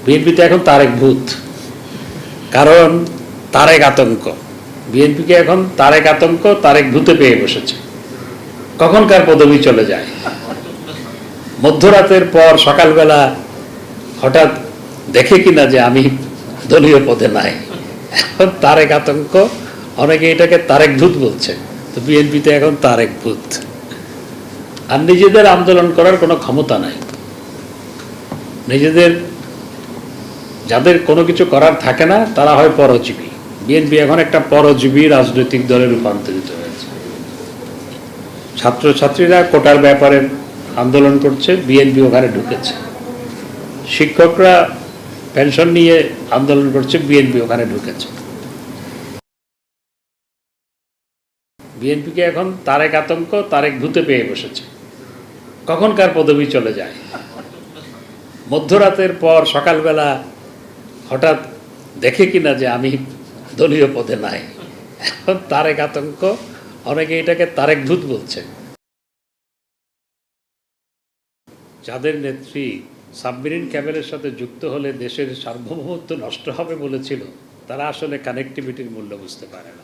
বিএনপিতে এখন তারেক ভূত, কারণ তারেক আতঙ্ক। বিএনপিকে এখন তারেক আতঙ্ক, তারেক ভূতে পেয়ে বসেছে। কখনকার পদবি চলে যায়, মধ্যরাতের পর সকালবেলা হঠাৎ দেখে কিনা যে আমি দলীয় পদে নাই, এখন তারেক আতঙ্ক। অনেকে এটাকে তারেক ভূত বলছে। তো বিএনপিতে এখন তারেক ভূত, আর নিজেদের আন্দোলন করার কোনো ক্ষমতা নাই। নিজেদের যাদের কোনো কিছু করার থাকে না তারা হয় পরজীবী। বিএনপি এখন একটা পরজীবী রাজনৈতিক দলে রূপান্তরিত হয়েছে। ছাত্রছাত্রীরা কোটার ব্যাপারে আন্দোলন করছে, বিএনপি ওখানে ঢুকেছে। শিক্ষকরা পেনশন নিয়ে আন্দোলন করছে, বিএনপি ওখানে ঢুকেছে। বিএনপিকে এখন তারেক আতঙ্ক, তারেক ভূতে পেয়ে বসেছে। কখনকার পদবি চলে যায়, মধ্যরাতের পর সকালবেলা হঠাৎ দেখে কিনা যে আমি দলীয় পদে নাই, এখন তারেক আতঙ্ক। অনেকে এটাকে তারেক ভূত বলছে। যাদের নেত্রী সাবমেরিন ক্যাবেলের সাথে যুক্ত হলে দেশের সার্বভৌমত্ব নষ্ট হবে বলেছিল, তারা আসলে কানেক্টিভিটির মূল্য বুঝতে পারে না।